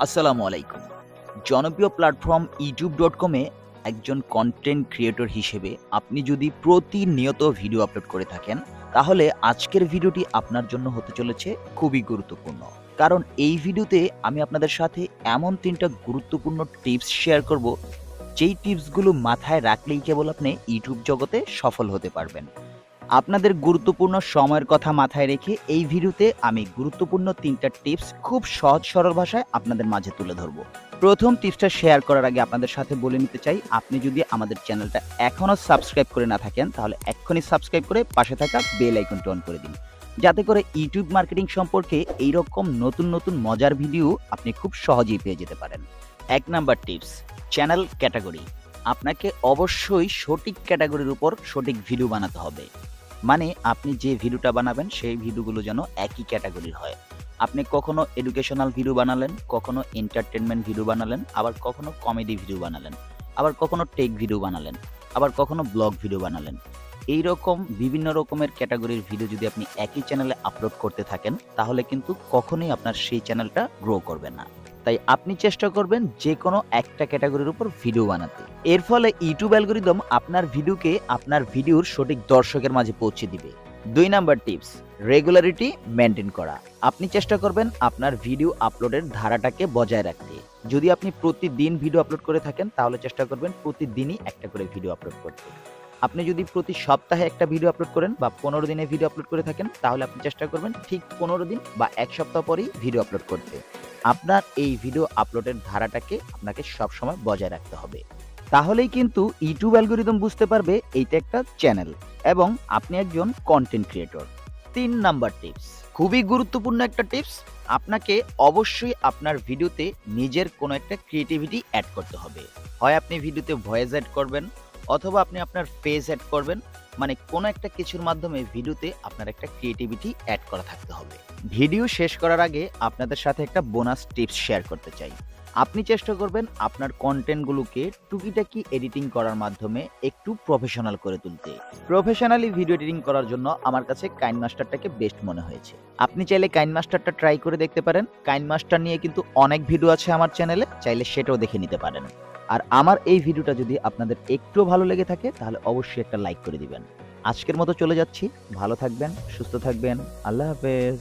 আসসালামু আলাইকুম। জনপ্রিয় প্ল্যাটফর্ম youtube.com এ একজন কনটেন্ট ক্রিয়েটর হিসেবে আপনি যদি প্রতিনিয়ত ভিডিও আপলোড করে থাকেন, তাহলে আজকের ভিডিওটি আপনার জন্য হতে চলেছে খুবই গুরুত্বপূর্ণ। কারণ এই ভিডিওতে আমি আপনাদের সাথে এমন ৩টা গুরুত্বপূর্ণ টিপস শেয়ার করব, যেই টিপসগুলো মাথায় রাখলেই কেবল আপনি ইউটিউব জগতে সফল হতে পারবেন। আপনাদের গুরুত্বপূর্ণ সময়ের কথা মাথায় রেখে এই ভিডিওতে আমি গুরুত্বপূর্ণ ৩টা টিপস খুব সহজ সরল ভাষায় আপনাদের মাঝে তুলে ধরব। প্রথম টিপসটা শেয়ার করার আগে আপনাদের সাথে বলে নিতে চাই, আপনি যদি আমাদের চ্যানেলটা এখনও সাবস্ক্রাইব করে না থাকেন, তাহলে এক্ষুনি সাবস্ক্রাইব করে পাশে থাকা বেল আইকনটি অন করে দিন, যাতে করে ইউটিউব মার্কেটিং সম্পর্কে এইরকম নতুন নতুন মজার ভিডিও আপনি খুব সহজেই পেয়ে যেতে পারেন। ১ নাম্বার টিপস, চ্যানেল ক্যাটাগরি। আপনাকে অবশ্যই সঠিক ক্যাটাগরির উপর সঠিক ভিডিও বানাতে হবে। মানে আপনি যে ভিডিওটা বানাবেন সেই ভিডিওগুলো যেন একই ক্যাটাগরির হয়। আপনি কখনো এডুকেশনাল ভিডিও বানালেন, কখনো এন্টারটেনমেন্ট ভিডিও বানালেন, আবার কখনো কমেডি ভিডিও বানালেন, আবার কখনো টেক ভিডিও বানালেন, আবার কখনো ব্লগ ভিডিও বানালেন। এইরকম বিভিন্ন রকমের ক্যাটাগরির ভিডিও যদি আপনি একই চ্যানেলে আপলোড করতে থাকেন, তাহলে কিন্তু কখনোই আপনার সেই চ্যানেলটা গ্রো করবে না। তাই আপনি চেষ্টা করবেন যে কোনো একটা ক্যাটাগরির উপর ভিডিও বানাতে। এর ফলে ইউটিউব অ্যালগরিদম আপনার ভিডিওকে আপনার ভিডিওর সঠিক দর্শকের মাঝে পৌঁছে দিবে। ২ নাম্বার টিপস, রেগুলারিটি মেনটেন করা। আপনি চেষ্টা করবেন আপনার ভিডিও আপলোডের ধারাটাকে বজায় রাখতে। যদি আপনি প্রতিদিন ভিডিও আপলোড করে থাকেন, তাহলে চেষ্টা করবেন প্রতিদিনই একটা করে ভিডিও আপলোড করতে। আপনি যদি প্রতি সপ্তাহে একটা ভিডিও আপলোড করেন বা ১৫ দিনে ভিডিও আপলোড করে থাকেন, তাহলে আপনি চেষ্টা করবেন ঠিক ১৫ দিন বা ১ সপ্তাহ পরেই ভিডিও আপলোড করতে। আপনার এই ভিডিও আপলোডের ধারাটাকে আপনাকে সবসময় বজায় রাখতে হবে। তাহলেই কিন্তু ইউটিউব অ্যালগরিদম বুঝতে পারবে এইটা একটা চ্যানেল এবং আপনি একজন কন্টেন্ট ক্রিয়েটর। ৩ নাম্বার টিপস, খুবই গুরুত্বপূর্ণ একটা টিপস। আপনাকে অবশ্যই আপনার ভিডিওতে নিজের কোনো একটা ক্রিয়েটিভিটি অ্যাড করতে হবে। হয় আপনি ভিডিওতে ভয়েস অ্যাড করবেন, অথবা আপনি আপনার ফেস অ্যাড করবেন। মানে কোনো একটা কিছুর মাধ্যমে ভিডিওতে আপনার একটা ক্রিয়েটিভিটি অ্যাড করা থাকতে হবে। ভিডিও শেষ করার আগে আপনাদের সাথে একটা বোনাস টিপস শেয়ার করতে চাই। আপনি চেষ্টা করবেন আপনার কন্টেন্টগুলোকে টুকিটাকি এডিটিং করার মাধ্যমে একটু প্রফেশনাল করে তুলতে। প্রফেশনালি ভিডিও এডিটিং করার জন্য আমার কাছে কাইনমাস্টারটাকে বেস্ট মনে হয়েছে। আপনি চাইলে কাইনমাস্টারটা ট্রাই করে দেখতে পারেন। কাইনমাস্টার নিয়ে কিন্তু অনেক ভিডিও আছে আমার চ্যানেলে, চাইলে সেটাও দেখে নিতে পারেন। আর আমার এই ভিডিওটা যদি আপনাদের একটুও ভালো লেগে থাকে, তাহলে অবশ্যই একটা লাইক করে দিবেন। আজকের মতো চলে যাচ্ছি। ভালো থাকবেন, সুস্থ থাকবেন। আল্লাহ হাফেজ।